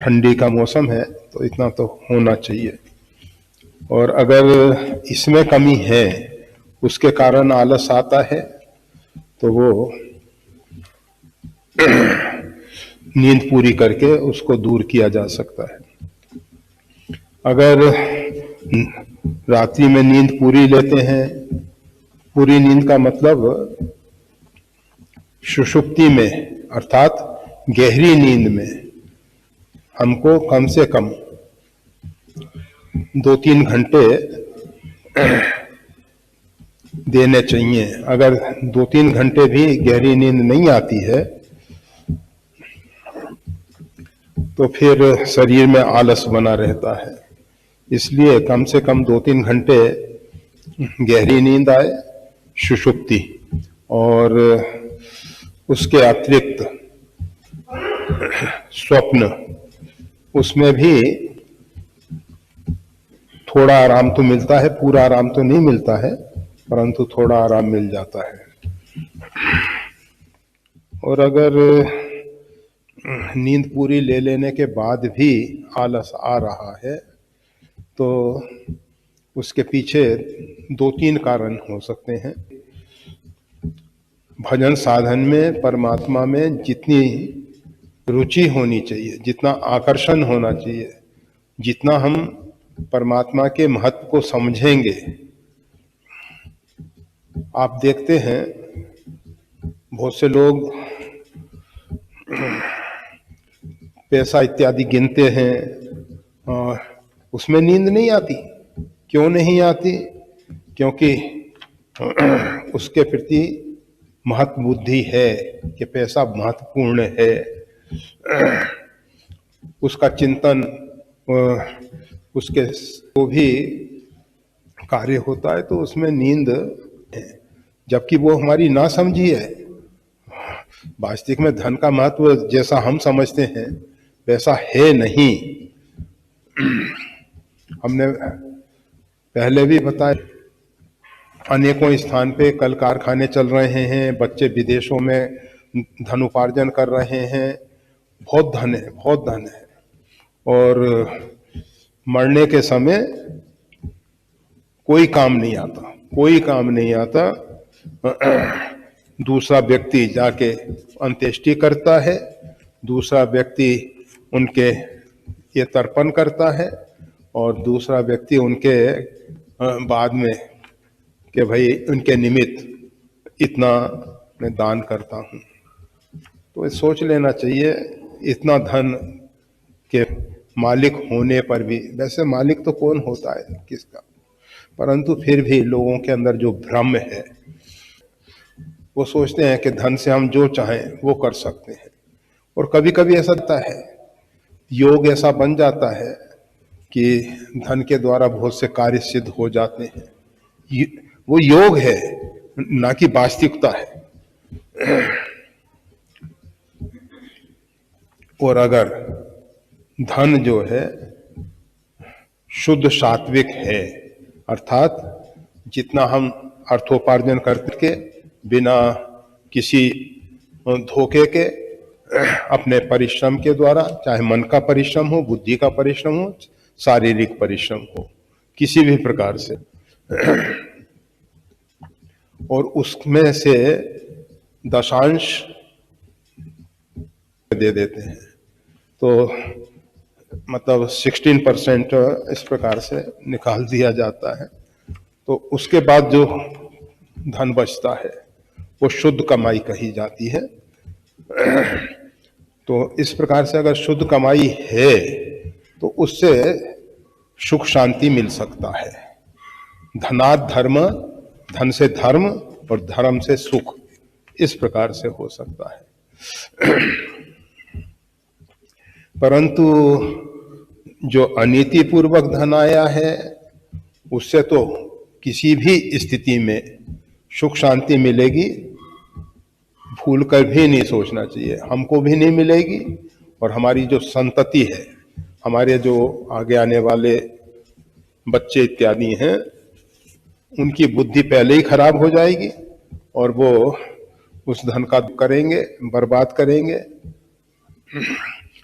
ठंडी का मौसम है तो इतना तो होना चाहिए। और अगर इसमें कमी है, उसके कारण आलस आता है, तो वो नींद पूरी करके उसको दूर किया जा सकता है। अगर रात्रि में नींद पूरी लेते हैं, पूरी नींद का मतलब सुषुप्ति में अर्थात गहरी नींद में हमको कम से कम 2-3 घंटे देने चाहिए। अगर 2-3 घंटे भी गहरी नींद नहीं आती है तो फिर शरीर में आलस बना रहता है। इसलिए कम से कम 2-3 घंटे गहरी नींद आए, सुषुप्ति, और उसके अतिरिक्त स्वप्न, उसमें भी थोड़ा आराम तो मिलता है, पूरा आराम तो नहीं मिलता है, परंतु थोड़ा आराम मिल जाता है। और अगर नींद पूरी ले लेने के बाद भी आलस आ रहा है तो उसके पीछे 2-3 कारण हो सकते हैं। भजन साधन में परमात्मा में जितनी रुचि होनी चाहिए, जितना आकर्षण होना चाहिए, जितना हम परमात्मा के महत्व को समझेंगे, आप देखते हैं बहुत से लोग पैसा इत्यादि गिनते हैं और उसमें नींद नहीं आती। क्यों नहीं आती? क्योंकि उसके प्रति महत्व बुद्धि है कि पैसा महत्वपूर्ण है, उसका चिंतन, उसके जो भी कार्य होता है तो उसमें नींद है, जबकि वो हमारी ना समझी है। वास्तविक में धन का महत्व जैसा हम समझते हैं वैसा है नहीं। हमने पहले भी बताया, अनेकों स्थान पे कल कारखाने चल रहे हैं, बच्चे विदेशों में धन उपार्जन कर रहे हैं, बहुत धन है, बहुत धन है, और मरने के समय कोई काम नहीं आता, कोई काम नहीं आता। दूसरा व्यक्ति जाके अंत्येष्टि करता है, दूसरा व्यक्ति उनके ये तर्पण करता है, और दूसरा व्यक्ति उनके बाद में कि भाई उनके निमित्त इतना मैं दान करता हूँ। तो सोच लेना चाहिए, इतना धन के मालिक होने पर भी, वैसे मालिक तो कौन होता है किसका, परंतु फिर भी लोगों के अंदर जो भ्रम है, वो सोचते हैं कि धन से हम जो चाहें वो कर सकते हैं। और कभी कभी ऐसा होता है, योग ऐसा बन जाता है कि धन के द्वारा बहुत से कार्य सिद्ध हो जाते हैं। वो योग है, ना कि वास्तविकता है। और अगर धन जो है शुद्ध सात्विक है, अर्थात जितना हम अर्थोपार्जन करके बिना किसी धोखे के अपने परिश्रम के द्वारा, चाहे मन का परिश्रम हो, बुद्धि का परिश्रम हो, शारीरिक परिश्रम हो, किसी भी प्रकार से, और उसमें से दशांश दे देते हैं, तो मतलब 16% इस प्रकार से निकाल दिया जाता है। तो उसके बाद जो धन बचता है वो शुद्ध कमाई कही जाती है। तो इस प्रकार से अगर शुद्ध कमाई है तो उससे सुख शांति मिल सकता है। धनात् धर्म, धन से धर्म, और धर्म से सुख, इस प्रकार से हो सकता है। परंतु जो अनीति पूर्वक धन आया है उससे तो किसी भी स्थिति में सुख शांति मिलेगी, भूल कर भी नहीं सोचना चाहिए, हमको भी नहीं मिलेगी, और हमारी जो संतति है, हमारे जो आगे आने वाले बच्चे इत्यादि हैं, उनकी बुद्धि पहले ही खराब हो जाएगी और वो उस धन का करेंगे, बर्बाद करेंगे।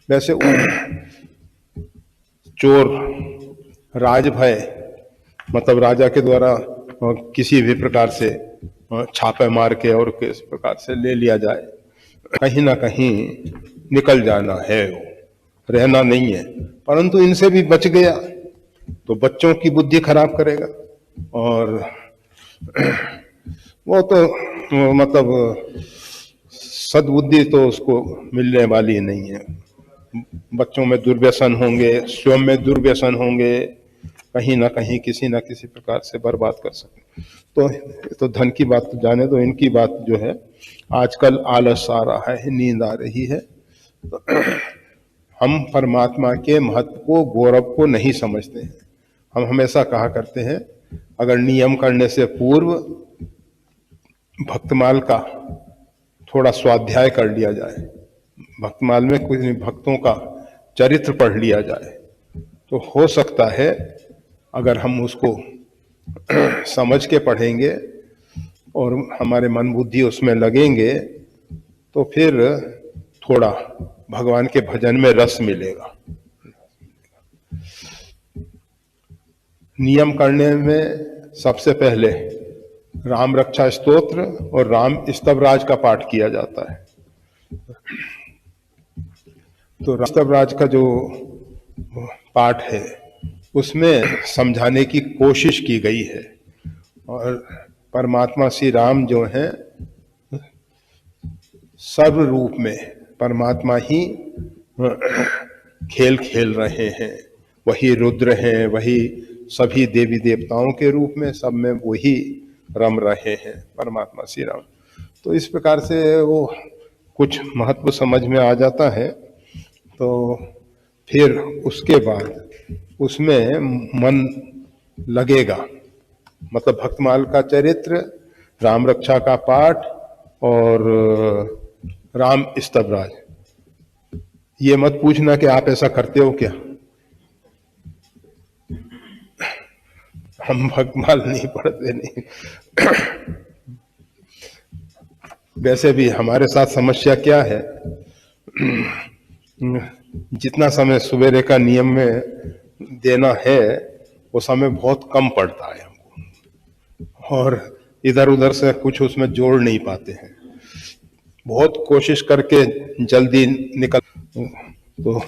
वैसे चोर राजभय, मतलब राजा के द्वारा किसी भी प्रकार से छापे मार के और किस प्रकार से ले लिया जाए, कहीं ना कहीं निकल जाना है, वो रहना नहीं है। परंतु इनसे भी बच गया तो बच्चों की बुद्धि खराब करेगा, और वो तो मतलब सद्बुद्धि तो उसको मिलने वाली नहीं है। बच्चों में दुर्व्यसन होंगे, स्वयं में दुर्व्यसन होंगे, कहीं ना कहीं किसी ना किसी प्रकार से बर्बाद कर सकते। तो धन की बात तो जाने दो, इनकी बात जो है, आजकल आलस आ रहा है, नींद आ रही है, तो हम परमात्मा के महत्व को, गौरव को नहीं समझते हैं। हम हमेशा कहा करते हैं, अगर नियम करने से पूर्व भक्तमाल का थोड़ा स्वाध्याय कर लिया जाए, भक्तमाल में कुछ भक्तों का चरित्र पढ़ लिया जाए, तो हो सकता है अगर हम उसको समझ के पढ़ेंगे और हमारे मन बुद्धि उसमें लगेंगे, तो फिर थोड़ा भगवान के भजन में रस मिलेगा। नियम करने में सबसे पहले राम रक्षा स्तोत्र और राम स्तवराज का पाठ किया जाता है। तो स्तवराज का जो पाठ है उसमें समझाने की कोशिश की गई है, और परमात्मा श्री राम जो हैं सर्व रूप में परमात्मा ही खेल खेल रहे हैं, वही रुद्र हैं, वही सभी देवी देवताओं के रूप में सब में वही रम रहे हैं परमात्मा श्री राम। तो इस प्रकार से वो कुछ महत्व समझ में आ जाता है, तो फिर उसके बाद उसमें मन लगेगा। मतलब भक्तमाल का चरित्र, राम रक्षा का पाठ और राम स्तवराज। ये मत पूछना कि आप ऐसा करते हो क्या, हम भक्तमाल नहीं पढ़ते नहीं। वैसे भी हमारे साथ समस्या क्या है, जितना समय सवेरे का नियम में देना है वो समय बहुत कम पड़ता है हमको, और इधर उधर से कुछ उसमें जोड़ नहीं पाते हैं। बहुत कोशिश करके जल्दी निकल, तो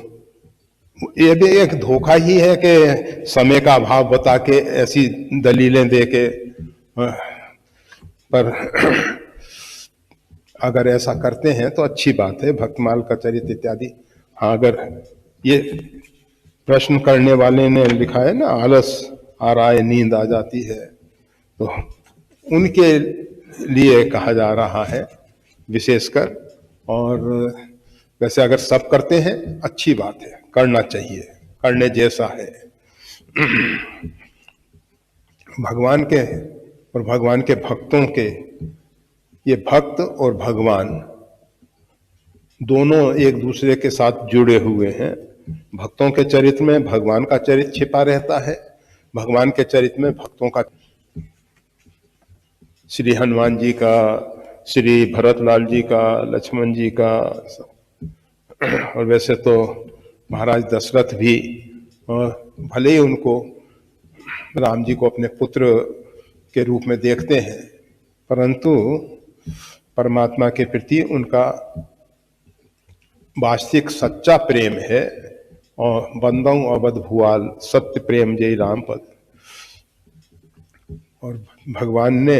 ये भी एक धोखा ही है कि समय का अभाव बता के ऐसी दलीलें दे के, पर अगर ऐसा करते हैं तो अच्छी बात है, भक्तमाल का चरित्र इत्यादि। हाँ, अगर ये प्रश्न करने वाले ने लिखा है ना, आलस आ रहा है, नींद आ जाती है, तो उनके लिए कहा जा रहा है विशेषकर। और वैसे अगर सब करते हैं अच्छी बात है, करना चाहिए, करने जैसा है। भगवान के और भगवान के भक्तों के, ये भक्त और भगवान दोनों एक दूसरे के साथ जुड़े हुए हैं। भक्तों के चरित्र में भगवान का चरित्र छिपा रहता है, भगवान के चरित्र में भक्तों का। श्री हनुमान जी का, श्री भरतलाल जी का, लक्ष्मण जी का, और वैसे तो महाराज दशरथ भी, भले ही उनको राम जी को अपने पुत्र के रूप में देखते हैं, परंतु परमात्मा के प्रति उनका वास्तविक सच्चा प्रेम है। और बंदौ अवध भुआल सत्य प्रेम जय राम पद। और भगवान ने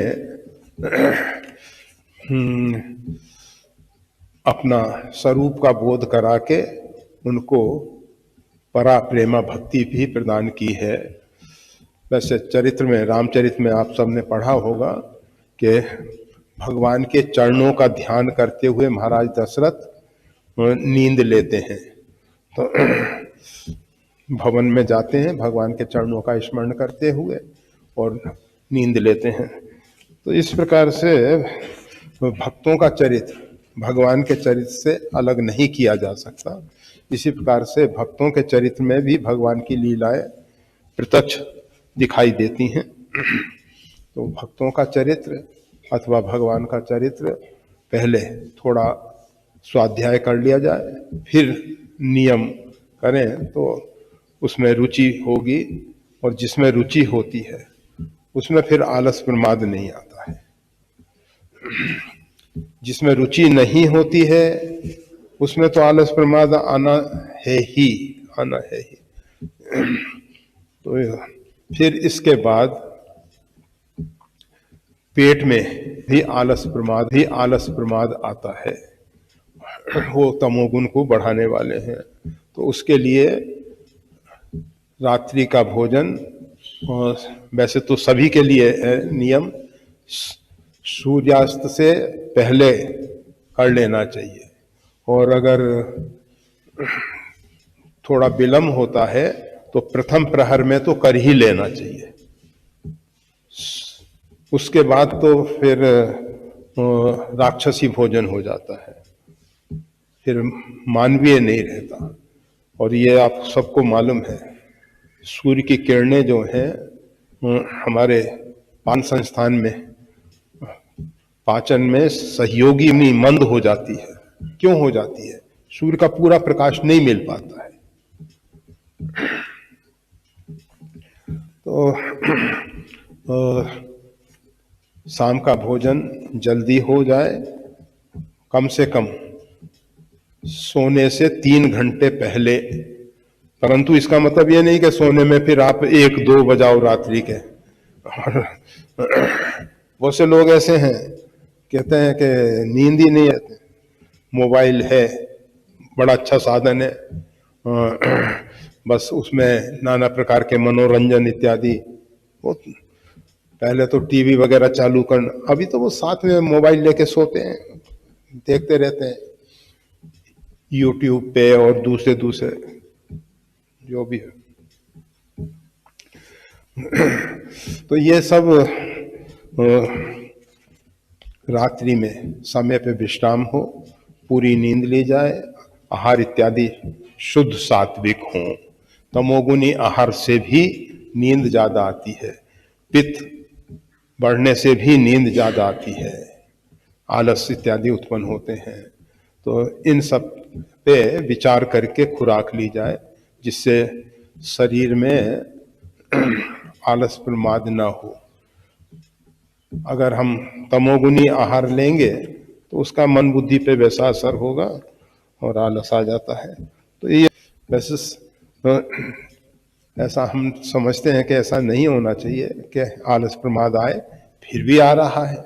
अपना स्वरूप का बोध करा के उनको परा प्रेमा भक्ति भी प्रदान की है। वैसे चरित्र में, रामचरित्र में आप सबने पढ़ा होगा कि भगवान के चरणों का ध्यान करते हुए महाराज दशरथ नींद लेते हैं। तो भवन में जाते हैं भगवान के चरणों का स्मरण करते हुए और नींद लेते हैं। तो इस प्रकार से भक्तों का चरित्र भगवान के चरित्र से अलग नहीं किया जा सकता। इसी प्रकार से भक्तों के चरित्र में भी भगवान की लीलाएं प्रत्यक्ष दिखाई देती हैं। तो भक्तों का चरित्र अथवा भगवान का चरित्र पहले थोड़ा स्वाध्याय कर लिया जाए, फिर नियम करें तो उसमें रुचि होगी, और जिसमें रुचि होती है उसमें फिर आलस प्रमाद नहीं आता है। जिसमें रुचि नहीं होती है उसमें तो आलस प्रमाद आना है ही, आना है ही। तो फिर इसके बाद पेट में भी आलस प्रमाद आता है, वो तमोगुण को बढ़ाने वाले हैं। तो उसके लिए रात्रि का भोजन, और वैसे तो सभी के लिए है नियम, सूर्यास्त से पहले कर लेना चाहिए, और अगर थोड़ा विलम्ब होता है तो प्रथम प्रहर में तो कर ही लेना चाहिए। उसके बाद तो फिर राक्षसी भोजन हो जाता है, फिर मानवीय नहीं रहता। और ये आप सबको मालूम है, सूर्य की किरणें जो हैं हमारे पाचन संस्थान में, पाचन में सहयोगी में मंद हो जाती है। क्यों हो जाती है? सूर्य का पूरा प्रकाश नहीं मिल पाता है। तो शाम का भोजन जल्दी हो जाए, कम से कम सोने से 3 घंटे पहले। परंतु इसका मतलब ये नहीं कि सोने में फिर आप 1-2 बजाओ रात्रि के। और बहुत से लोग ऐसे हैं, कहते हैं कि नींद ही नहीं आती। मोबाइल है, बड़ा अच्छा साधन है, बस उसमें नाना प्रकार के मनोरंजन इत्यादि। वो पहले तो टीवी वगैरह चालू करना, अभी तो वो साथ में मोबाइल लेके सोते हैं, देखते रहते हैं यूट्यूब पे और दूसरे दूसरे जो भी है। तो ये सब रात्रि में समय पे विश्राम हो, पूरी नींद ली जाए, आहार इत्यादि शुद्ध सात्विक हो। तमोगुनी आहार से भी नींद ज्यादा आती है, पित्त बढ़ने से भी नींद ज्यादा आती है, आलस इत्यादि उत्पन्न होते हैं। तो इन सब पे विचार करके खुराक ली जाए, जिससे शरीर में आलस प्रमाद न हो। अगर हम तमोगुनी आहार लेंगे तो उसका मन बुद्धि पे वैसा असर होगा और आलस आ जाता है। तो ये वैसे ऐसा हम समझते हैं कि ऐसा नहीं होना चाहिए कि आलस प्रमाद आए, फिर भी आ रहा है।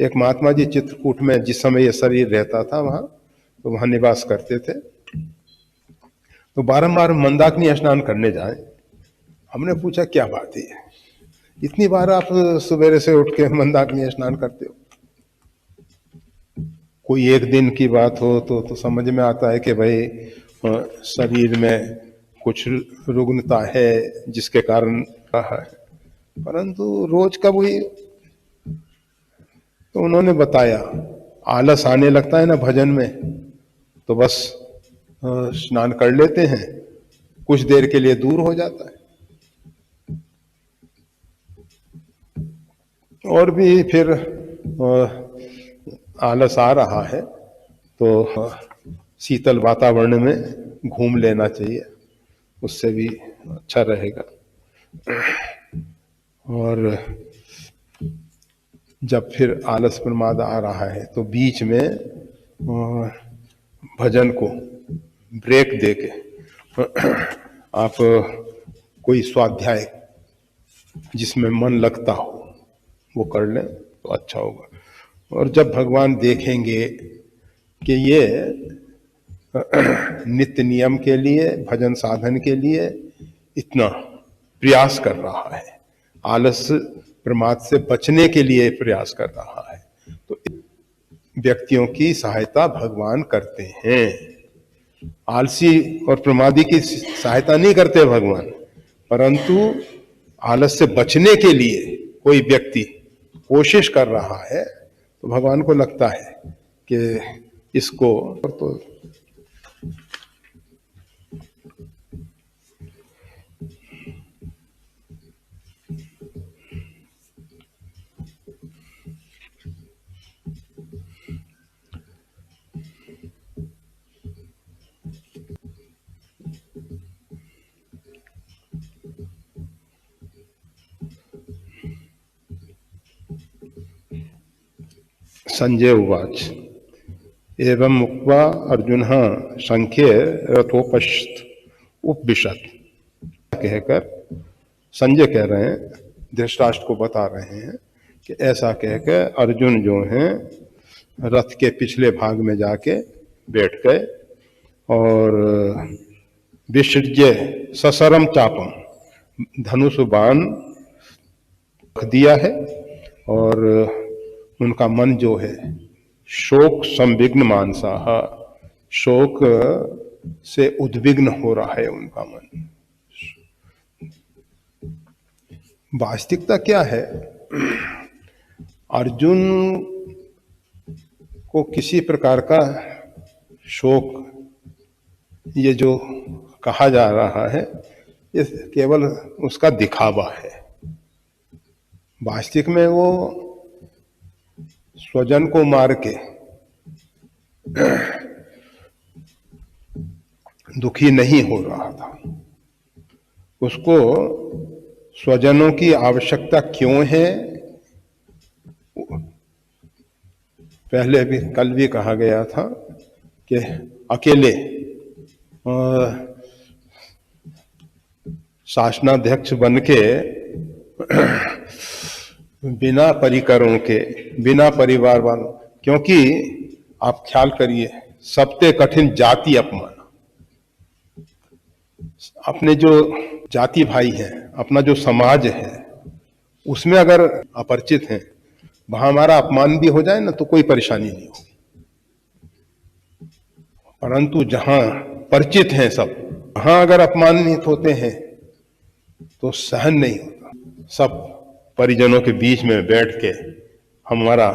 एक महात्मा जी चित्रकूट में जिस समय ये शरीर रहता था वहां, तो वहां निवास करते थे, तो बारंबार मंदाकिनी स्नान करने जाए। हमने पूछा क्या बात है, इतनी बार आप सवेरे से उठ के मंदाकिनी स्नान करते हो? कोई एक दिन की बात हो तो समझ में आता है कि भाई शरीर में कुछ रुग्णता है जिसके कारण रहा है, परंतु रोज का वही। तो उन्होंने बताया, आलस आने लगता है ना भजन में, तो बस स्नान कर लेते हैं, कुछ देर के लिए दूर हो जाता है। और भी फिर आलस आ रहा है तो शीतल वातावरण में घूम लेना चाहिए, उससे भी अच्छा रहेगा। और जब फिर आलस प्रमाद आ रहा है तो बीच में भजन को ब्रेक देके आप कोई स्वाध्याय जिसमें मन लगता हो वो कर लें तो अच्छा होगा। और जब भगवान देखेंगे कि ये नित्य नियम के लिए, भजन साधन के लिए इतना प्रयास कर रहा है, आलस प्रमाद से बचने के लिए प्रयास कर रहा है, तो व्यक्तियों की सहायता भगवान करते हैं। आलसी और प्रमादी की सहायता नहीं करते भगवान, परंतु आलस से बचने के लिए कोई व्यक्ति कोशिश कर रहा है तो भगवान को लगता है कि इसको तो संजय उवाच एवं मुक्त्वा अर्जुनः संख्ये रथोपस्थ उपविशत्। कहकर संजय कह रहे हैं, धृतराष्ट्र को बता रहे हैं कि ऐसा कहकर अर्जुन जो हैं रथ के पिछले भाग में जाके बैठ गए और विसृज्य ससरम चापम, धनुष बाण रख दिया है और उनका मन जो है शोक संविघ्न मानसाह, शोक से उद्विग्न हो रहा है उनका मन। वास्तविकता क्या है, अर्जुन को किसी प्रकार का शोक ये जो कहा जा रहा है ये केवल उसका दिखावा है। वास्तविक में वो स्वजन को मार के दुखी नहीं हो रहा था। उसको स्वजनों की आवश्यकता क्यों है, पहले भी कल भी कहा गया था कि अकेले शासनाध्यक्ष बन के बिना परिकरों के, बिना परिवार वालों, क्योंकि आप ख्याल करिए सबसे कठिन जाति अपमान। अपने जो जाति भाई हैं, अपना जो समाज है, उसमें अगर अपरिचित हैं, वहां हमारा अपमान भी हो जाए ना तो कोई परेशानी नहीं होगी। परंतु जहां परिचित हैं सब, वहां अगर अपमानित होते हैं तो सहन नहीं होता। सब परिजनों के बीच में बैठ के हमारा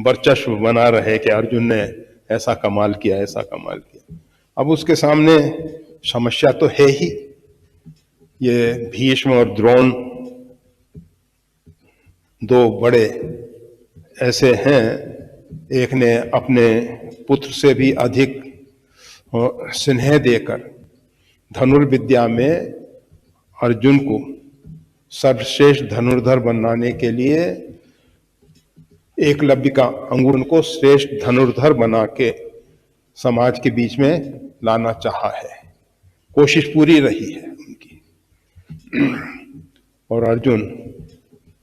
वर्चस्व बना रहे कि अर्जुन ने ऐसा कमाल किया, ऐसा कमाल किया। अब उसके सामने समस्या तो है ही। ये भीष्म और द्रोण दो बड़े ऐसे हैं, एक ने अपने पुत्र से भी अधिक स्नेह देकर धनुर्विद्या में अर्जुन को सर्वश्रेष्ठ धनुर्धर बनाने के लिए एकलव्य का अंगूर को श्रेष्ठ धनुर्धर बना के समाज के बीच में लाना चाहा है। कोशिश पूरी रही है उनकी। और अर्जुन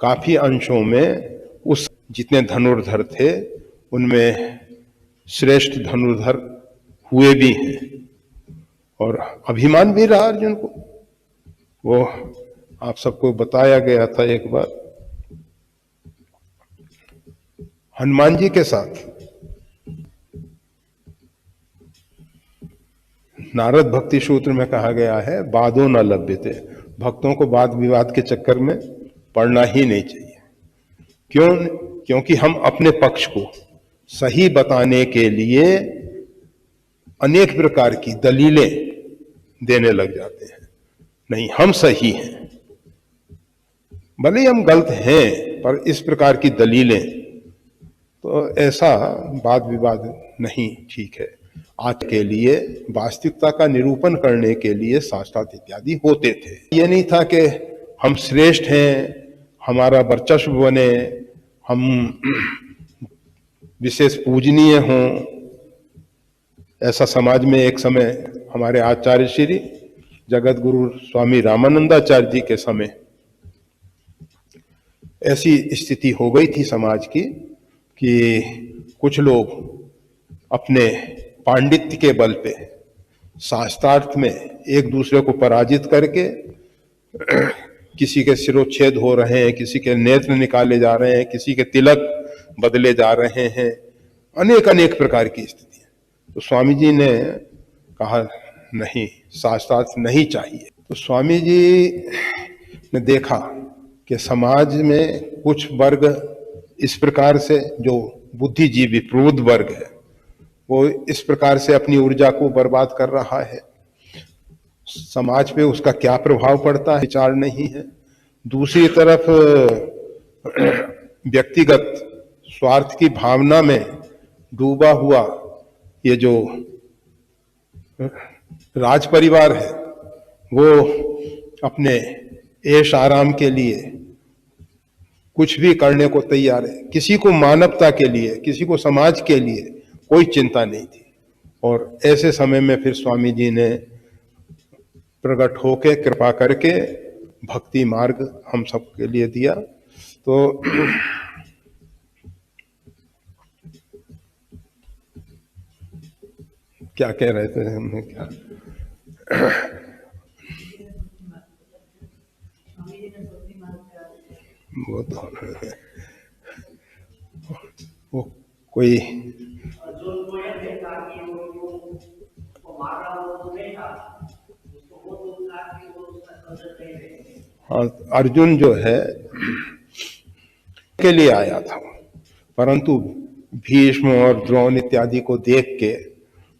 काफी अंशों में उस जितने धनुर्धर थे उनमें श्रेष्ठ धनुर्धर हुए भी हैं और अभिमान भी रहा अर्जुन को। वो आप सबको बताया गया था एक बार, हनुमान जी के साथ नारद भक्ति सूत्र में कहा गया है वादो न लभ्यते, भक्तों को वाद विवाद के चक्कर में पड़ना ही नहीं चाहिए। क्यों? क्योंकि हम अपने पक्ष को सही बताने के लिए अनेक प्रकार की दलीलें देने लग जाते हैं। नहीं, हम सही हैं, भले हम गलत हैं, पर इस प्रकार की दलीलें, तो ऐसा वाद विवाद नहीं ठीक है। आज के लिए वास्तविकता का निरूपण करने के लिए शास्त्रार्थ इत्यादि होते थे। ये नहीं था कि हम श्रेष्ठ हैं, हमारा वर्चस्व बने, हम विशेष पूजनीय हों। ऐसा समाज में एक समय हमारे आचार्य श्री जगत गुरु स्वामी रामानंदाचार्य जी के समय ऐसी स्थिति हो गई थी समाज की कि कुछ लोग अपने पांडित्य के बल पे शास्त्रार्थ में एक दूसरे को पराजित करके किसी के सिरोच्छेद हो रहे हैं, किसी के नेत्र निकाले जा रहे हैं, किसी के तिलक बदले जा रहे हैं, अनेक प्रकार की स्थिति। तो स्वामी जी ने कहा नहीं, शास्त्रार्थ नहीं चाहिए। तो स्वामी जी ने देखा कि समाज में कुछ वर्ग इस प्रकार से, जो बुद्धिजीवी प्रबुद्ध वर्ग है, वो इस प्रकार से अपनी ऊर्जा को बर्बाद कर रहा है। समाज पे उसका क्या प्रभाव पड़ता है विचार नहीं है। दूसरी तरफ व्यक्तिगत स्वार्थ की भावना में डूबा हुआ ये जो राज परिवार है, वो अपने ऐश आराम के लिए कुछ भी करने को तैयार है। किसी को मानवता के लिए, किसी को समाज के लिए कोई चिंता नहीं थी। और ऐसे समय में फिर स्वामी जी ने प्रकट होके कृपा करके भक्ति मार्ग हम सबके लिए दिया। तो क्या कह रहे थे हमने, क्या वो तो वो कोई हाँ, अर्जुन जो है के लिए आया था, परंतु भीष्म और द्रोण इत्यादि को देख के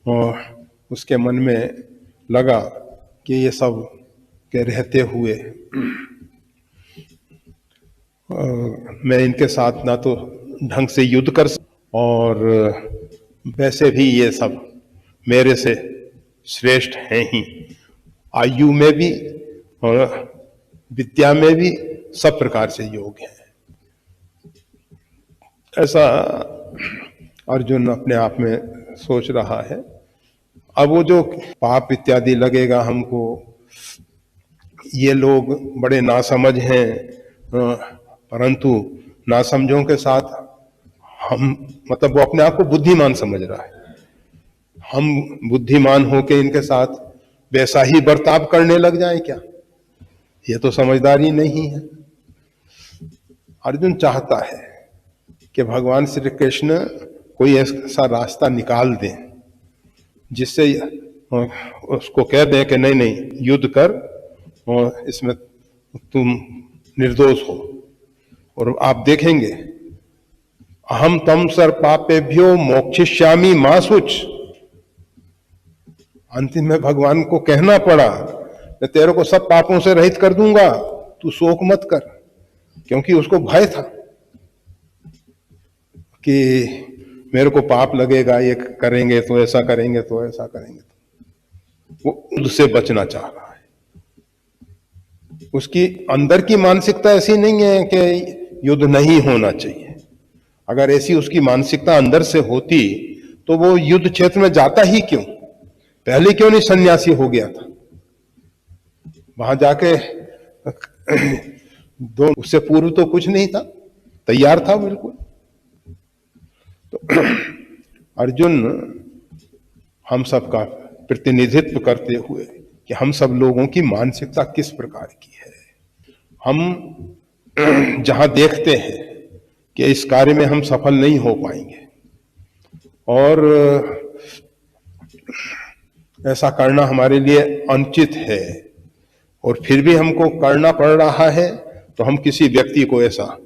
और उसके मन में लगा कि ये सब के रहते हुए मैं इनके साथ ना तो ढंग से युद्ध कर और वैसे भी ये सब मेरे से श्रेष्ठ हैं ही, आयु में भी और विद्या में भी सब प्रकार से योग्य हैं। ऐसा अर्जुन अपने आप में सोच रहा है। अब वो जो पाप इत्यादि लगेगा हमको, ये लोग बड़े नासमझ हैं, परंतु नासमझों के साथ हम, मतलब वो अपने आप को बुद्धिमान समझ रहा है, हम बुद्धिमान होके इनके साथ वैसा ही बर्ताव करने लग जाए क्या? ये तो समझदारी नहीं है। अर्जुन चाहता है कि भगवान श्री कृष्ण कोई ऐसा रास्ता निकाल दें जिससे उसको कह दें कि नहीं नहीं युद्ध कर और इसमें तुम निर्दोष हो, और आप देखेंगे अहम तम सर पापेभ्यो मोक्षिष्यामि मा शुच। अंतिम में भगवान को कहना पड़ा मैं तेरे को सब पापों से रहित कर दूंगा, तू शोक मत कर, क्योंकि उसको भय था कि मेरे को पाप लगेगा, ये करेंगे तो ऐसा करेंगे तो ऐसा करेंगे, तो वो उससे बचना चाह रहा है। उसकी अंदर की मानसिकता ऐसी नहीं है कि युद्ध नहीं होना चाहिए। अगर ऐसी उसकी मानसिकता अंदर से होती तो वो युद्ध क्षेत्र में जाता ही क्यों? पहले क्यों नहीं सन्यासी हो गया था? वहां जाके दो, उससे पूर्व तो कुछ नहीं था, तैयार था बिल्कुल। तो अर्जुन हम सब का प्रतिनिधित्व करते हुए कि हम सब लोगों की मानसिकता किस प्रकार की है, हम जहां देखते हैं कि इस कार्य में हम सफल नहीं हो पाएंगे और ऐसा करना हमारे लिए अनुचित है, और फिर भी हमको करना पड़ रहा है, तो हम किसी व्यक्ति को ऐसा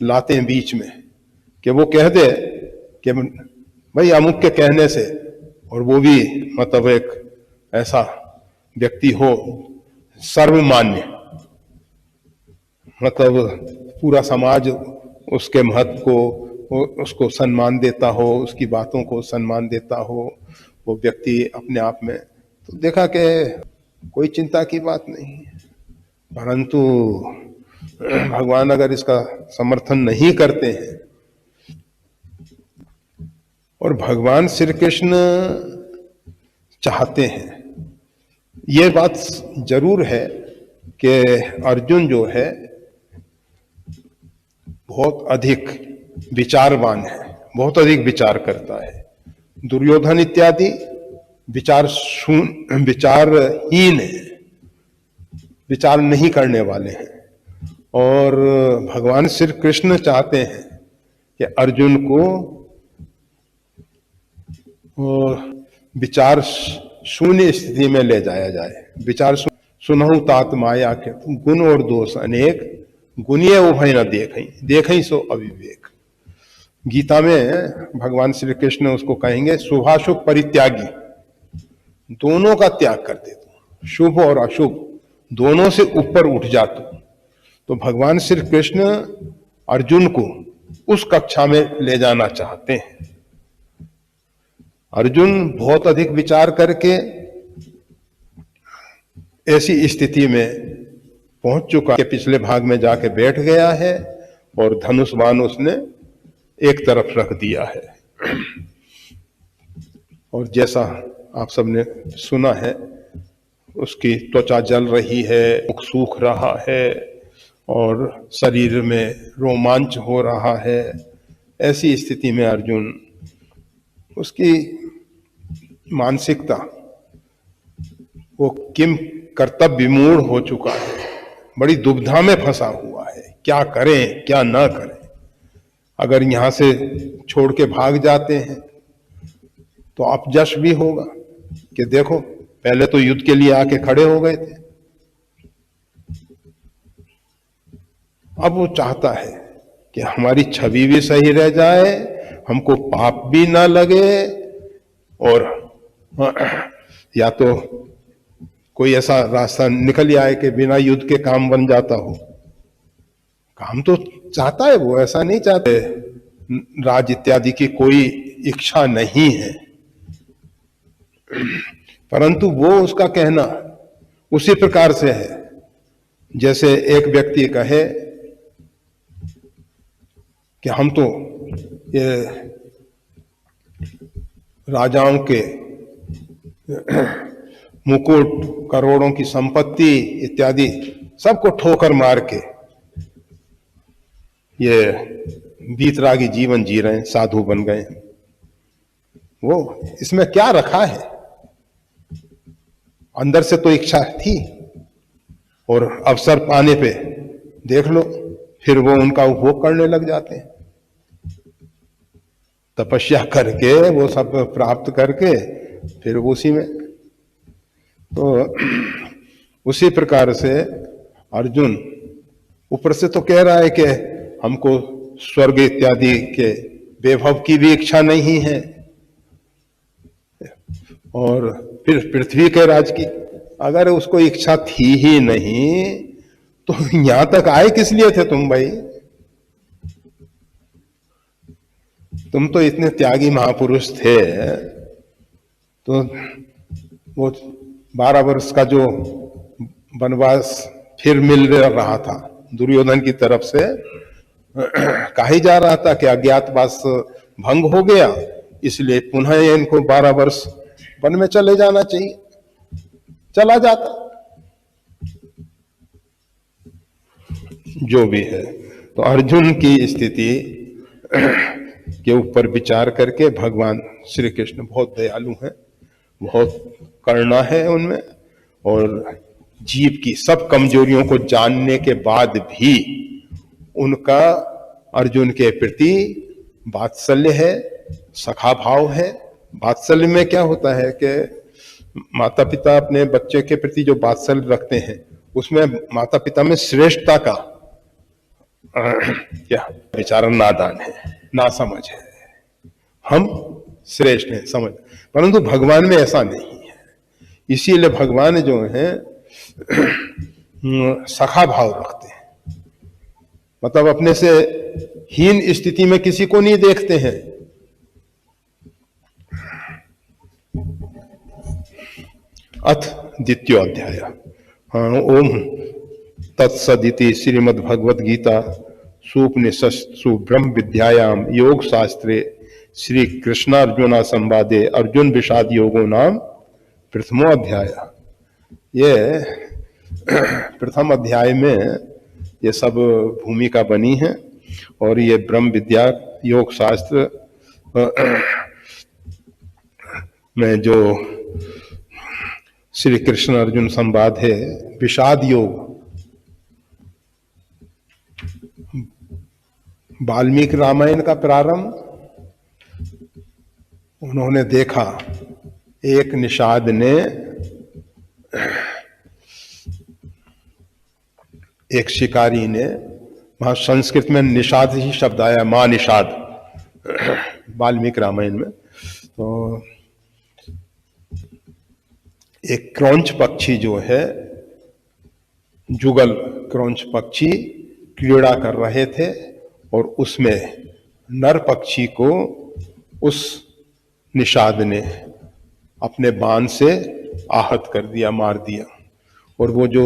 लाते हैं बीच में कि वो कह दे कि भाई अमुक के कहने से, और वो भी मतलब एक ऐसा व्यक्ति हो सर्वमान्य, मतलब पूरा समाज उसके महत्व को, उसको सम्मान देता हो, उसकी बातों को सम्मान देता हो, वो व्यक्ति अपने आप में, तो देखा कि कोई चिंता की बात नहीं है। परंतु भगवान अगर इसका समर्थन नहीं करते हैं, और भगवान श्री कृष्ण चाहते हैं, ये बात जरूर है कि अर्जुन जो है बहुत अधिक विचारवान है, बहुत अधिक विचार करता है। दुर्योधन इत्यादि विचारहीन है, विचार नहीं करने वाले हैं, और भगवान श्री कृष्ण चाहते हैं कि अर्जुन को विचार शून्य स्थिति में ले जाया जाए। विचार सुनहु तात माया के गुण और दोष अनेक, गुणीय उभय न देखई सो अविवेक। गीता में भगवान श्री कृष्ण उसको कहेंगे शुभाशुभ परित्यागी, दोनों का त्याग कर दे तू, शुभ और अशुभ दोनों से ऊपर उठ जा तू। तो भगवान श्री कृष्ण अर्जुन को उस कक्षा में ले जाना चाहते हैं। अर्जुन बहुत अधिक विचार करके ऐसी स्थिति में पहुंच चुका कि पिछले भाग में जाके बैठ गया है, और धनुष बाण उसने एक तरफ रख दिया है। और जैसा आप सबने सुना है, उसकी त्वचा जल रही है, मुख सूख रहा है और शरीर में रोमांच हो रहा है। ऐसी स्थिति में अर्जुन, उसकी मानसिकता, वो किम कर्तव्य विमूढ़ हो चुका है, बड़ी दुविधा में फंसा हुआ है, क्या करें क्या ना करें। अगर यहां से छोड़ के भाग जाते हैं तो अपजश भी होगा कि देखो पहले तो युद्ध के लिए आके खड़े हो गए थे। अब वो चाहता है कि हमारी छवि भी सही रह जाए, हमको पाप भी ना लगे, और या तो कोई ऐसा रास्ता निकल आए कि बिना युद्ध के काम बन जाता हो। काम तो चाहता है वो, ऐसा नहीं चाहते, राज इत्यादि की कोई इच्छा नहीं है, परंतु वो उसका कहना उसी प्रकार से है जैसे एक व्यक्ति कहे कि हम तो ये राजाओं के मुकुट, करोड़ों की संपत्ति इत्यादि सबको ठोकर मार के ये बीतरागी जीवन जी रहे हैं, साधु बन गए हैं। वो इसमें क्या रखा है? अंदर से तो इच्छा थी, और अवसर पाने पे देख लो फिर वो उनका उपभोग करने लग जाते हैं। तपस्या करके वो सब प्राप्त करके फिर उसी में, तो उसी प्रकार से अर्जुन ऊपर से तो कह रहा है कि हमको स्वर्ग इत्यादि के वैभव की भी इच्छा नहीं है, और फिर पृथ्वी के राज की अगर उसको इच्छा थी ही नहीं तो यहां तक आए किस लिए थे तुम भाई? तुम तो इतने त्यागी महापुरुष थे, तो वो 12 वर्ष का जो वनवास फिर मिल रहा था दुर्योधन की तरफ से, कहा ही जा रहा था कि अज्ञातवास भंग हो गया, इसलिए पुनः इनको 12 वर्ष वन में चले जाना चाहिए। चला जाता, जो भी है। तो अर्जुन की स्थिति के ऊपर विचार करके भगवान श्री कृष्ण बहुत दयालु हैं, बहुत करुणा है उनमें, और जीव की सब कमजोरियों को जानने के बाद भी उनका अर्जुन के प्रति वात्सल्य है, सखा भाव है। वात्सल्य में क्या होता है कि माता पिता अपने बच्चे के प्रति जो वात्सल्य रखते हैं उसमें माता पिता में श्रेष्ठता का क्या विचार नादान है, ना समझ है, हम श्रेष्ठ हैं समझ, परंतु भगवान में ऐसा नहीं है। इसीलिए भगवान जो है सखा भाव रखते हैं, मतलब अपने से हीन स्थिति में किसी को नहीं देखते हैं। अथ द्वितीय अध्याय। ओम तत्सदिति श्रीमद्भगवद गीता सुपनिषत्सु ब्रह्म विद्यायाम योग शास्त्रे श्री कृष्णार्जुना संवादे अर्जुन विषाद योगो नाम प्रथमो अध्याय। ये प्रथम अध्याय में ये सब भूमिका बनी है, और ये ब्रह्म विद्या योग शास्त्र में जो श्री कृष्ण अर्जुन संवाद है, विषाद योग। वाल्मीकि रामायण का प्रारंभ, उन्होंने देखा एक निषाद ने, एक शिकारी ने, वहां संस्कृत में निषाद ही शब्द आया, मां निषाद वाल्मीकि रामायण में। तो एक क्रौंच पक्षी जो है, जुगल क्रौंच पक्षी क्रीड़ा कर रहे थे, और उसमें नर पक्षी को उस निषाद ने अपने बाण से आहत कर दिया, मार दिया। और वो जो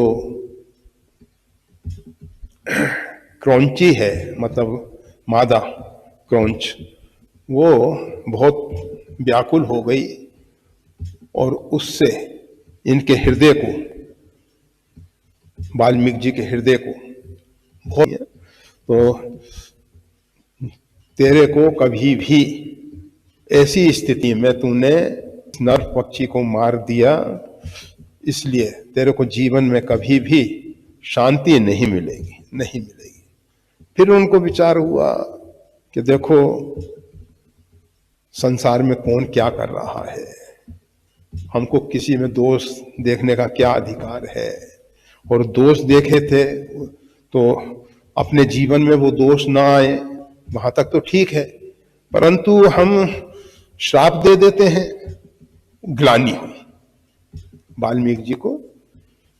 क्रौंची है, मतलब मादा क्रौंच, वो बहुत व्याकुल हो गई और उससे इनके हृदय को, वाल्मीकि जी के हृदय को बहुत, तो तेरे को कभी भी ऐसी स्थिति में तूने नर पक्षी को मार दिया, इसलिए तेरे को जीवन में कभी भी शांति नहीं मिलेगी, नहीं मिलेगी। फिर उनको विचार हुआ कि देखो संसार में कौन क्या कर रहा है, हमको किसी में दोष देखने का क्या अधिकार है, और दोष देखे थे तो अपने जीवन में वो दोष ना आए वहां तक तो ठीक है, परंतु हम श्राप दे देते हैं। ग्लानि हुई, वाल्मीकि जी को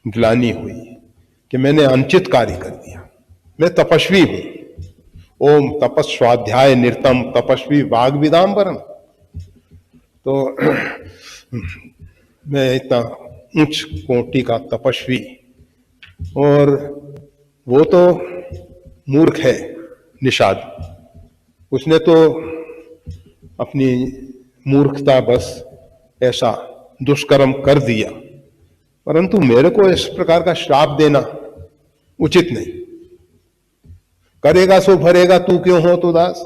ग्लानि हुई कि मैंने अनुचित कार्य कर दिया, मैं तपस्वी हूं, ओम तपस्वाध्याय निरतम तपस्वी वाग विदाम्बरम, तो मैं इतना उच्च कोटि का तपस्वी, और वो तो मूर्ख है निषाद, उसने तो अपनी मूर्खता बस ऐसा दुष्कर्म कर दिया, परंतु मेरे को इस प्रकार का श्राप देना उचित नहीं। करेगा सो भरेगा, तू क्यों हो तो दास,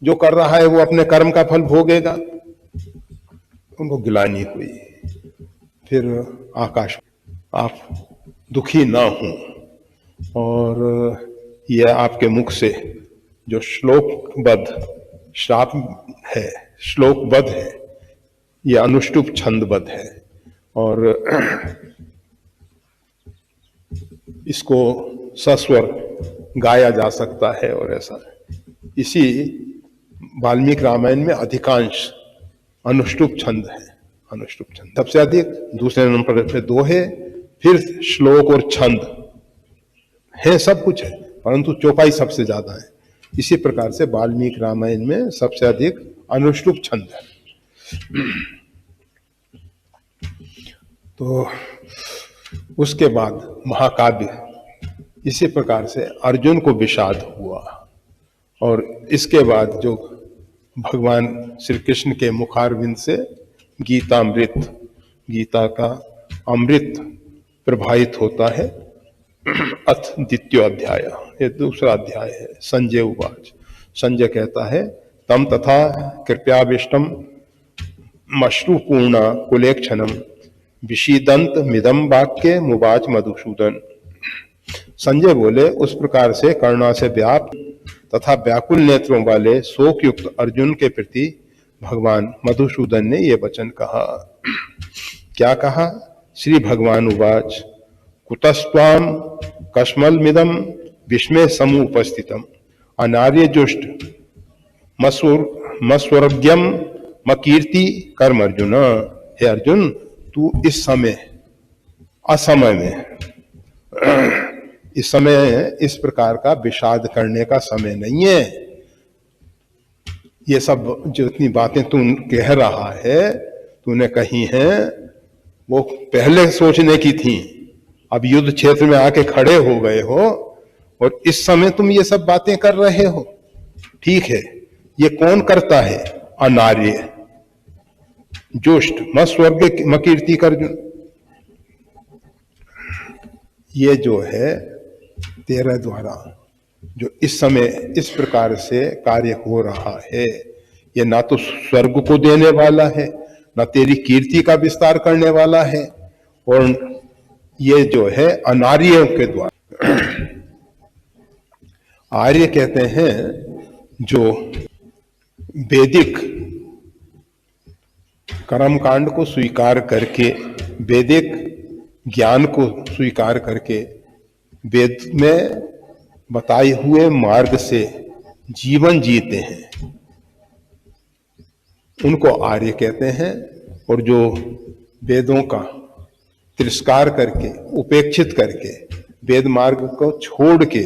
जो कर रहा है वो अपने कर्म का फल भोगेगा। उनको गिलानी हुई। फिर आकाश, आप दुखी ना हो, और यह आपके मुख से जो श्लोकबद्ध श्राप है, श्लोकबद्ध है, यह अनुष्टुप छंदबद्ध है, और इसको सस्वर गाया जा सकता है। और ऐसा इसी वाल्मीकि रामायण में अधिकांश अनुष्टुप छंद है। अनुष्टुप छंद सबसे अधिक, दूसरे नंबर पे 2 है, फिर श्लोक और छंद है, सब कुछ है, परंतु चौपाई सबसे ज्यादा है। इसी प्रकार से वाल्मीकि रामायण में सबसे अधिक अनुष्टुप छंद है। तो उसके बाद महाकाव्य, इसी प्रकार से अर्जुन को विषाद हुआ, और इसके बाद जो भगवान श्री कृष्ण के मुखारविंद से गीतामृत, गीता का अमृत प्रभावित होता है। अथ द्वितीय अध्याय, ये दूसरा अध्याय है। संजय उवाच, संजय कहता है, तम तथा कृपयाविष्टम मश्रुपूर्ण कुलेक्षणम विषीदंत मिदम वाक्य मुवाच मधुसूदन। संजय बोले, उस प्रकार से करुणा से व्याप्त तथा व्याकुल नेत्रों वाले शोकयुक्त अर्जुन के प्रति भगवान मधुसूदन ने यह वचन कहा। क्या कहा? श्री भगवान उवाच, कुतस्त्वाम कस्मलमिदम विस्मय समुपस्थितम अनार्य जुष्ट मस्वर्ग्यम मकीर्ति कर्म अर्जुन। हे अर्जुन, तू इस समय असमय में, इस समय इस प्रकार का विषाद करने का समय नहीं है। ये सब जो इतनी बातें तू कह रहा है, तूने कही हैं, वो पहले सोचने की थी। अब युद्ध क्षेत्र में आके खड़े हो गए हो और इस समय तुम ये सब बातें कर रहे हो। ठीक है, ये कौन करता है? अनार्य जुष्ट मस्वर्ग मकीर्ति अर्जुन। ये जो है तेरे द्वारा जो इस समय इस प्रकार से कार्य हो रहा है, ये ना तो स्वर्ग को देने वाला है, ना तेरी कीर्ति का विस्तार करने वाला है, और ये जो है अनार्यों के द्वारा। आर्य कहते हैं जो वैदिक कर्मकांड को स्वीकार करके, वैदिक ज्ञान को स्वीकार करके, वेद में बताए हुए मार्ग से जीवन जीते हैं, उनको आर्य कहते हैं। और जो वेदों का तिरस्कार करके, उपेक्षित करके, वेद मार्ग को छोड़ के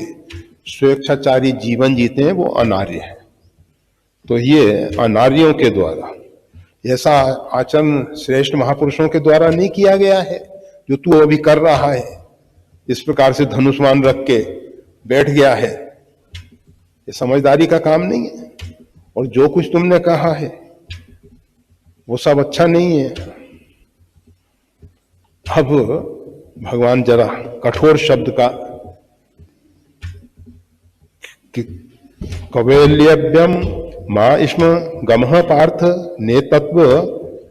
स्वेच्छाचारी जीवन जीते हैं, वो अनार्य है। तो ये अनार्यों के द्वारा, ऐसा आचरण श्रेष्ठ महापुरुषों के द्वारा नहीं किया गया है जो तू अभी कर रहा है। इस प्रकार से धनुष्मान रख के बैठ गया है, ये समझदारी का काम नहीं है। और जो कुछ तुमने कहा है वो सब अच्छा नहीं है। अब भगवान जरा कठोर शब्द का कवैल्यव्यम मां इष्म गमः पार्थ नेतत्व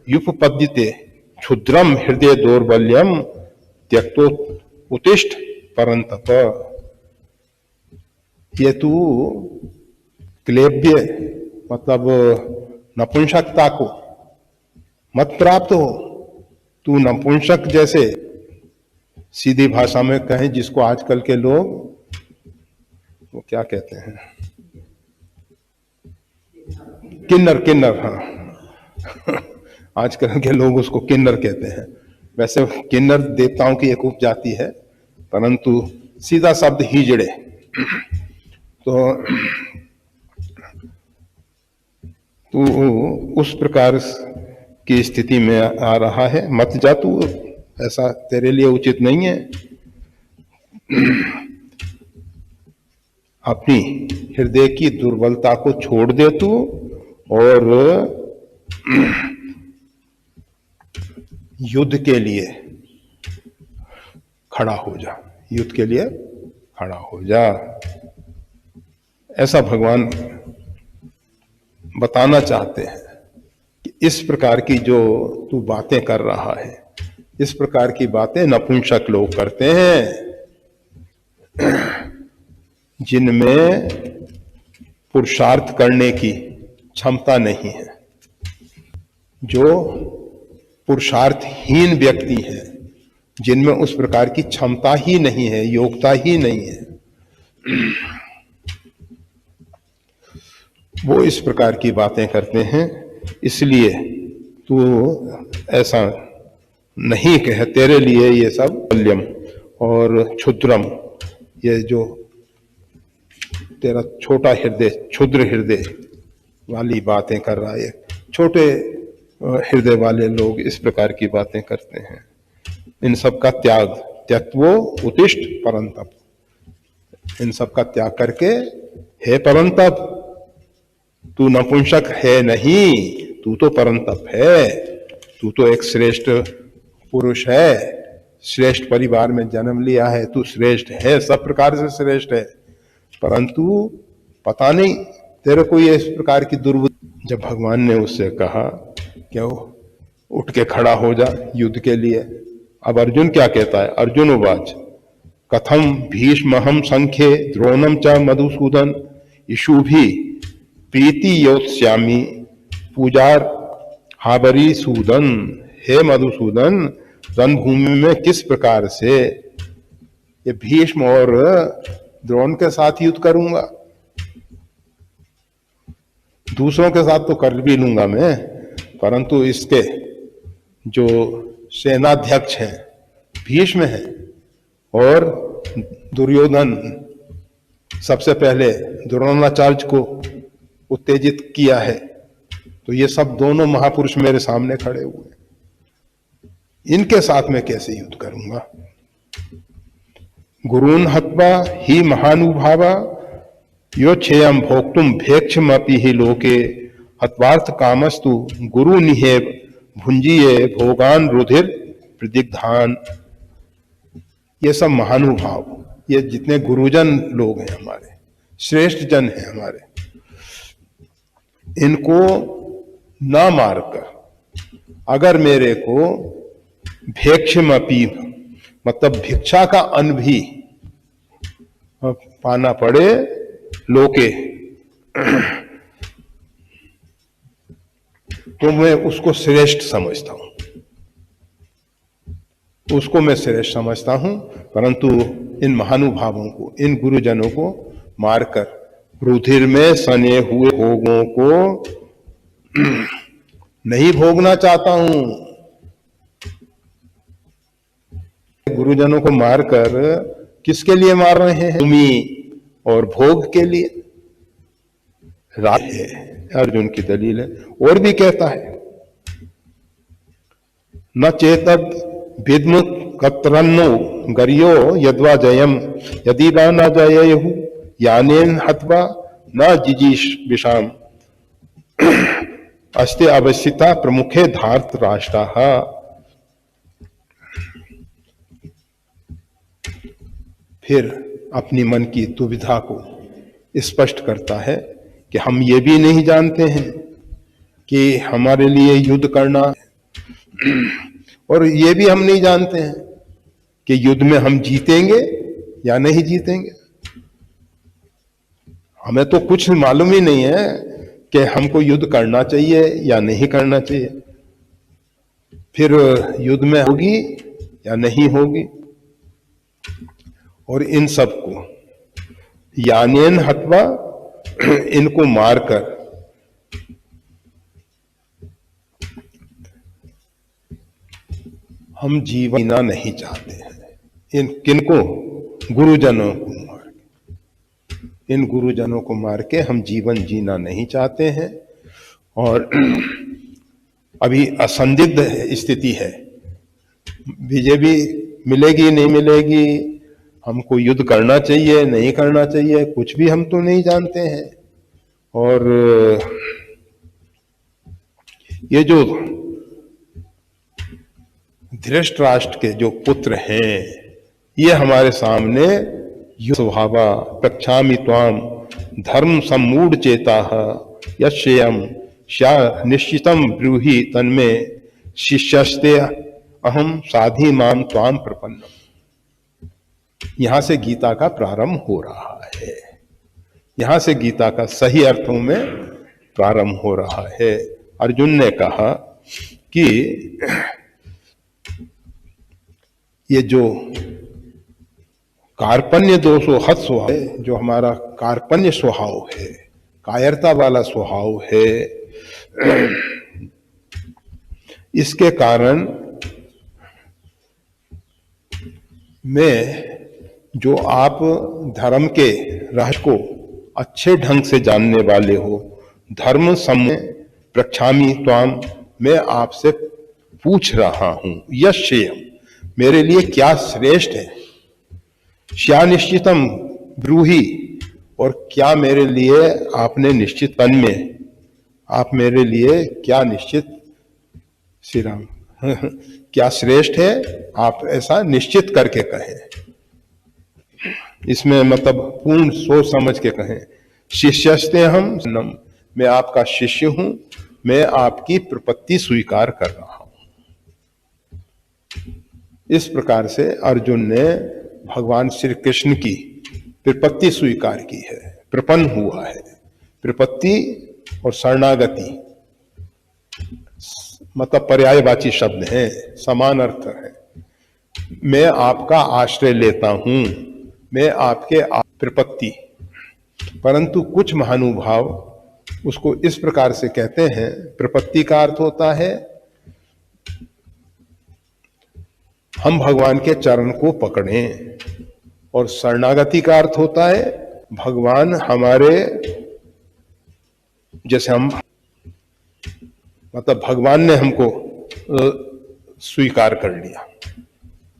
युपपद्यते क्षुद्रम हृदय दौर्बल्यम त्यक्तो उत्तिष्ठ परंतप। ये तू क्लेब्य मतलब नपुंसकता को मत प्राप्त हो। तू नपुंसक जैसे, सीधी भाषा में कहें जिसको आजकल के लोग वो क्या कहते हैं, किन्नर, किन्नर, हाँ आजकल के लोग उसको किन्नर कहते हैं। वैसे किन्नर देवताओं की एक उपजाति है, परंतु सीधा शब्द हिजड़े। तो तू उस प्रकार की स्थिति में आ रहा है, मत जा तू, ऐसा तेरे लिए उचित नहीं है। अपनी हृदय की दुर्बलता को छोड़ दे तू और युद्ध के लिए खड़ा हो जा, युद्ध के लिए खड़ा हो जा। ऐसा भगवान बताना चाहते हैं कि इस प्रकार की जो तू बातें कर रहा है, इस प्रकार की बातें नपुंसक लोग करते हैं जिनमें पुरुषार्थ करने की क्षमता नहीं है, जो पुरुषार्थहीन व्यक्ति है, जिनमें उस प्रकार की क्षमता ही नहीं है, योग्यता ही नहीं है, वो इस प्रकार की बातें करते हैं। इसलिए तू ऐसा नहीं कह, तेरे लिए ये सब बल्यम और क्षुद्रम, ये जो तेरा छोटा हृदय, क्षुद्र हृदय वाली बातें कर रहा है, छोटे हृदय वाले लोग इस प्रकार की बातें करते हैं। इन सब का त्याग, त्यक्त्वो उत्तिष्ठ परंतप, इन सब का त्याग करके हे परंतप, तू नपुंसक है नहीं, तू तो परंतप है, तू तो एक श्रेष्ठ पुरुष है, श्रेष्ठ परिवार में जन्म लिया है, तू श्रेष्ठ है, सब प्रकार से श्रेष्ठ है, परंतु पता नहीं तेरे को ये इस प्रकार की दुर्बुद्धि। जब भगवान ने उससे कहा कि उठ के खड़ा हो जा युद्ध के लिए, अब अर्जुन क्या कहता है, अर्जुन उवाच कथम भीष्महम संख्ये द्रोणम च मधुसूदन इषुभि प्रीति योत्स्यामि पूजार हाबरी सूदन। हे मधुसूदन, रणभूमि में किस प्रकार से ये भीष्म और द्रोण के साथ युद्ध करूंगा, दूसरों के साथ तो कर भी लूंगा मैं, परंतु इसके जो सेनाध्यक्ष हैं भीष्म हैं और दुर्योधन, सबसे पहले द्रोणाचार्य को उत्तेजित किया है, तो ये सब दोनों महापुरुष मेरे सामने खड़े हुए, इनके साथ में कैसे युद्ध करूंगा। गुरून् हत्वा ही महानुभावा यो क्षेयम भोक्तुम भेक्षमपि ही लोके हत्वार्थ कामस्तु गुरु निहे भुंजीये भोगान रुधिर प्रदिग्धान। ये सब महानुभाव, ये जितने गुरुजन लोग हैं हमारे, श्रेष्ठ जन हैं हमारे, इनको ना मारकर अगर मेरे को भेक्षमपि मतलब भिक्षा का अन्न भी पाना पड़े लोके, तो मैं उसको श्रेष्ठ समझता हूं, उसको मैं श्रेष्ठ समझता हूं। परंतु इन महानुभावों को, इन गुरुजनों को मारकर रुधिर में सने हुए भोगों को नहीं भोगना चाहता हूं। गुरुजनों को मारकर किसके लिए मार रहे हैं, भूमि और भोग के लिए। राज है अर्जुन की दलील है। और भी कहता है न चेतद विद्म कतरन्नो गर्यो यद्वा जयम यदि वा न जयेहु यानेन हत्वा न जिजीष विषाम अस्ते अवस्थिता प्रमुखे धार्त राष्ट्राः। फिर अपनी मन की दुविधा को स्पष्ट करता है कि हम ये भी नहीं जानते हैं कि हमारे लिए युद्ध करना, और ये भी हम नहीं जानते हैं कि युद्ध में हम जीतेंगे या नहीं जीतेंगे। हमें तो कुछ मालूम ही नहीं है कि हमको युद्ध करना चाहिए या नहीं करना चाहिए, फिर युद्ध में होगी या नहीं होगी। और इन सब को यानेन हत्वा, इनको मारकर हम जीवन जीना नहीं चाहते हैं। इन किनको? गुरुजनों को मार के, इन गुरुजनों को मार के हम जीवन जीना नहीं चाहते हैं। और अभी असंदिग्ध स्थिति है, विजय भी मिलेगी नहीं मिलेगी, हमको युद्ध करना चाहिए नहीं करना चाहिए, कुछ भी हम तो नहीं जानते हैं। और ये जो धृतराष्ट्र के जो पुत्र हैं, ये हमारे सामने स्वभावा प्रक्षामि त्वाम धर्म सम्मूढ़ चेताः यश्ययम् स्या निश्चितम ब्रूहि तन्मे शिष्यस्ते अहम साधि माम त्वाम प्रपन्नम। यहां से गीता का प्रारंभ हो रहा है, यहां से गीता का सही अर्थों में प्रारंभ हो रहा है। अर्जुन ने कहा कि ये जो कार्पण्य दोषो हत स्वभाव है, जो हमारा कार्पण्य स्वभाव है, कायरता वाला स्वभाव है, इसके कारण में जो आप धर्म के रहस्य को अच्छे ढंग से जानने वाले हो, धर्म सम्य प्रक्षामि त्वाम, मैं आपसे पूछ रहा हूं, यश्ययम्, मेरे लिए क्या श्रेष्ठ है, श्या निश्चितम ब्रूहि, और क्या मेरे लिए आपने निश्चित तन में आप मेरे लिए क्या निश्चित, श्री राम क्या श्रेष्ठ है, आप ऐसा निश्चित करके कहें। इसमें मतलब पूर्ण सोच समझ के कहें। शिष्यस्ते हम, मैं आपका शिष्य हूं, मैं आपकी प्रपत्ति स्वीकार कर रहा हूं। इस प्रकार से अर्जुन ने भगवान श्री कृष्ण की प्रपत्ति स्वीकार की है, प्रपन्न हुआ है। प्रपत्ति और शरणागति मतलब पर्यायवाची शब्द है, समान अर्थ है। मैं आपका आश्रय लेता हूं, मैं आपके प्रपत्ति। परंतु कुछ महानुभाव उसको इस प्रकार से कहते हैं, प्रपत्ति का अर्थ होता है हम भगवान के चरण को पकड़ें, और शरणागति का अर्थ होता है भगवान हमारे, जैसे हम मतलब भगवान ने हमको स्वीकार कर लिया।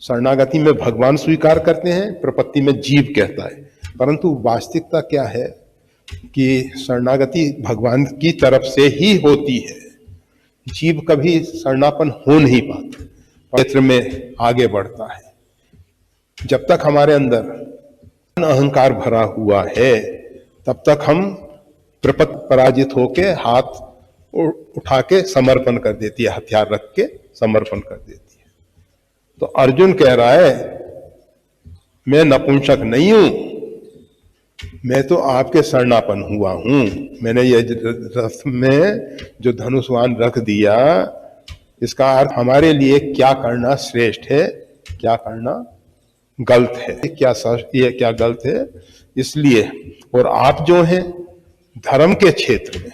शरणागति में भगवान स्वीकार करते हैं, प्रपत्ति में जीव कहता है। परंतु वास्तविकता क्या है कि शरणागति भगवान की तरफ से ही होती है, जीव कभी शरणापन हो नहीं पाता, क्षेत्र में आगे बढ़ता है। जब तक हमारे अंदर अहंकार भरा हुआ है, तब तक हम पराजित होके हाथ उठा के समर्पण कर देती है, हथियार रख के समर्पण कर देती है। तो अर्जुन कह रहा है मैं नपुंसक नहीं हूं, मैं तो आपके शरणापन हुआ हूं। मैंने ये रथ में जो धनुष्वान रख दिया, इसका अर्थ हमारे लिए क्या करना श्रेष्ठ है, क्या करना गलत है, ये क्या गलत है, इसलिए। और आप जो हैं धर्म के क्षेत्र में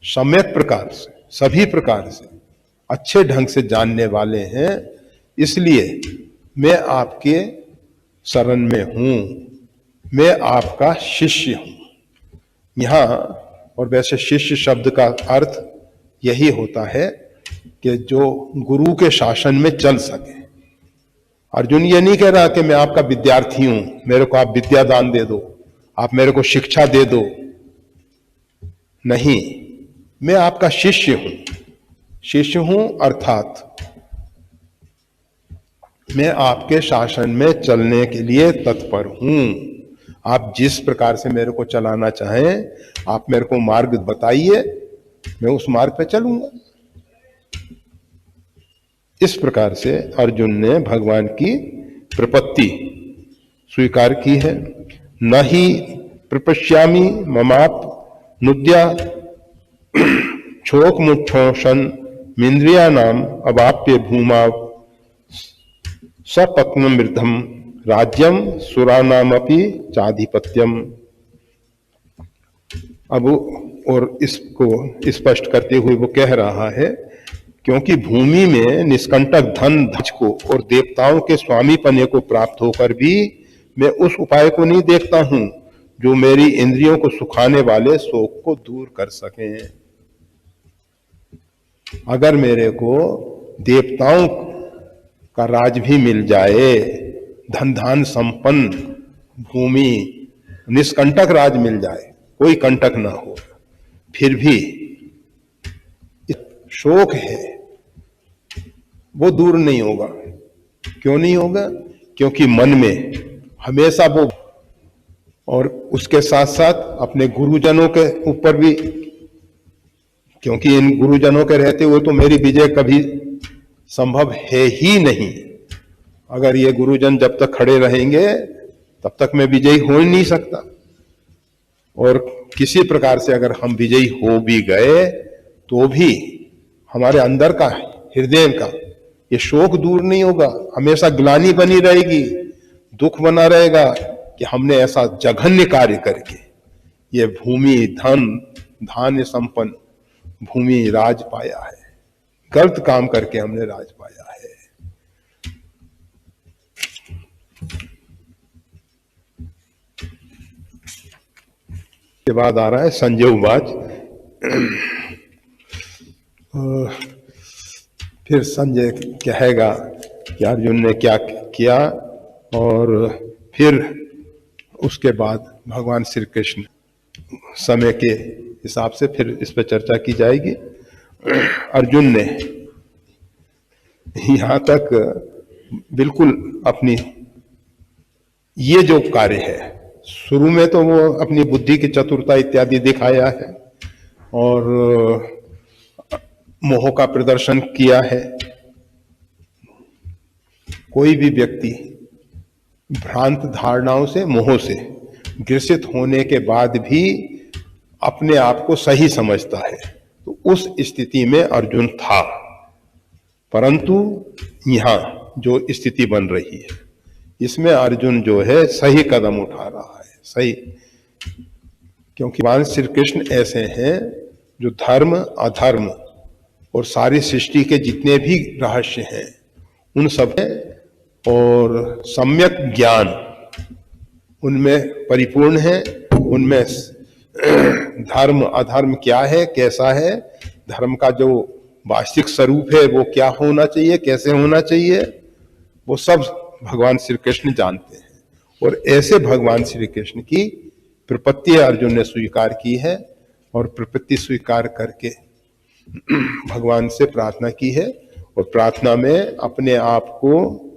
सम्यक प्रकार से, सभी प्रकार से अच्छे ढंग से जानने वाले हैं, इसलिए मैं आपके शरण में हूं, मैं आपका शिष्य हूं। यहां और वैसे शिष्य शब्द का अर्थ यही होता है कि जो गुरु के शासन में चल सके। अर्जुन ये नहीं कह रहा कि मैं आपका विद्यार्थी हूं, मेरे को आप विद्या दान दे दो, आप मेरे को शिक्षा दे दो। नहीं, मैं आपका शिष्य हूं। शिष्य हूं अर्थात मैं आपके शासन में चलने के लिए तत्पर हूं। आप जिस प्रकार से मेरे को चलाना चाहें, आप मेरे को मार्ग बताइए, मैं उस मार्ग पे चलूंगा। इस प्रकार से अर्जुन ने भगवान की प्रपत्ति स्वीकार की है। न ही प्रपश्यामि ममाप नुद्या छोक मुच्छोषण मिंद्रिया नाम अवाप्य भूमा सपत्न वृद्धम राज्यम सुरानामपि चाधिपत्यम। अब और इसको स्पष्ट करते हुए वो कह रहा है, क्योंकि भूमि में निष्कंटक धन धज को और देवताओं के स्वामी पने को प्राप्त होकर भी मैं उस उपाय को नहीं देखता हूं जो मेरी इंद्रियों को सुखाने वाले शोक को दूर कर सके। अगर मेरे को देवताओं का राज भी मिल जाए, धन धान संपन्न भूमि निष्कंटक राज मिल जाए, कोई कंटक ना हो, फिर भी शोक है वो दूर नहीं होगा। क्यों नहीं होगा? क्योंकि मन में हमेशा वो, और उसके साथ साथ अपने गुरुजनों के ऊपर भी, क्योंकि इन गुरुजनों के रहते हुए तो मेरी विजय कभी संभव है ही नहीं। अगर ये गुरुजन जब तक खड़े रहेंगे तब तक मैं विजयी हो ही नहीं सकता। और किसी प्रकार से अगर हम विजयी हो भी गए तो भी हमारे अंदर का, हृदय का ये शोक दूर नहीं होगा, हमेशा ग्लानि बनी रहेगी, दुख बना रहेगा कि हमने ऐसा जघन्य कार्य करके ये भूमि धन धान्य संपन्न भूमि राज पाया है, गलत काम करके हमने राज पाया है। के बाद आ रहा है संजय उवाच। फिर संजय कहेगा कि अर्जुन ने क्या किया, और फिर उसके बाद भगवान श्री कृष्ण समय के हिसाब से फिर इस पर चर्चा की जाएगी। अर्जुन ने यहां तक बिल्कुल अपनी ये जो कार्य है, शुरू में तो वो अपनी बुद्धि की चतुरता इत्यादि दिखाया है और मोह का प्रदर्शन किया है। कोई भी व्यक्ति भ्रांत धारणाओं से, मोह से ग्रसित होने के बाद भी अपने आप को सही समझता है, तो उस स्थिति में अर्जुन था। परंतु यहां जो स्थिति बन रही है, इसमें अर्जुन जो है सही कदम उठा रहा है, सही, क्योंकि भगवान श्री कृष्ण ऐसे हैं जो धर्म अधर्म और सारी सृष्टि के जितने भी रहस्य हैं उन सब है, और सम्यक ज्ञान उनमें परिपूर्ण है। उनमें धर्म अधर्म क्या है, कैसा है, धर्म का जो वास्तविक स्वरूप है वो क्या होना चाहिए, कैसे होना चाहिए, वो सब भगवान श्री कृष्ण जानते हैं। और ऐसे भगवान श्री कृष्ण की प्रपत्ति अर्जुन ने स्वीकार की है, और प्रपत्ति स्वीकार करके भगवान से प्रार्थना की है, और प्रार्थना में अपने आप को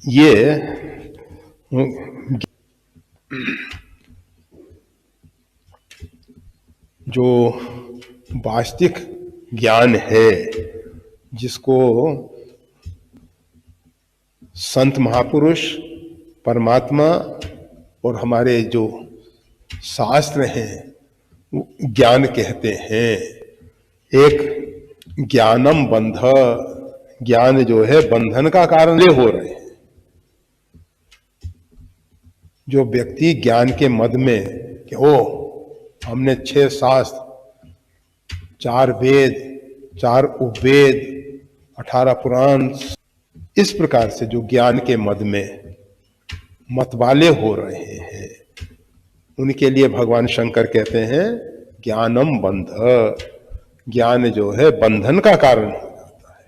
ये जो वास्तविक ज्ञान है, जिसको संत महापुरुष, परमात्मा और हमारे जो शास्त्र हैं ज्ञान कहते हैं, एक ज्ञानम बंध, ज्ञान जो है बंधन का कारण ले हो रहे हैं। जो व्यक्ति ज्ञान के मद में कि ओ हमने 6 शास्त्र, 4 वेद, 4 उपवेद, 18 पुराण, इस प्रकार से जो ज्ञान के मद में मतवाले हो रहे हैं, उनके लिए भगवान शंकर कहते हैं ज्ञानम बंध, ज्ञान जो है बंधन का कारण हो जाता है।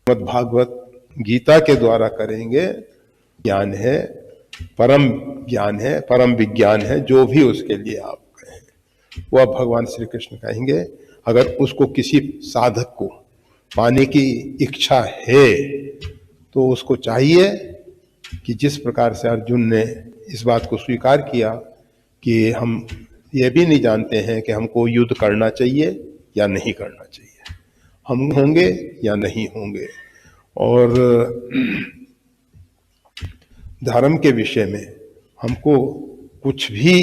श्रीमद् भागवत गीता के द्वारा करेंगे, ज्ञान है, परम ज्ञान है, परम विज्ञान है, जो भी उसके लिए आप कहें वह भगवान श्री कृष्ण कहेंगे। अगर उसको किसी साधक को पाने की इच्छा है तो उसको चाहिए कि जिस प्रकार से अर्जुन ने इस बात को स्वीकार किया कि हम ये भी नहीं जानते हैं कि हमको युद्ध करना चाहिए या नहीं करना चाहिए, हम होंगे या नहीं होंगे, और धर्म के विषय में हमको कुछ भी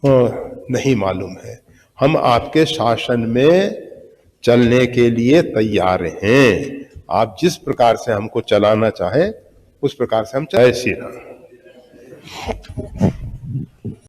नहीं मालूम है, हम आपके शासन में चलने के लिए तैयार हैं, आप जिस प्रकार से हमको चलाना चाहें उस प्रकार से हम चले। श्री राम।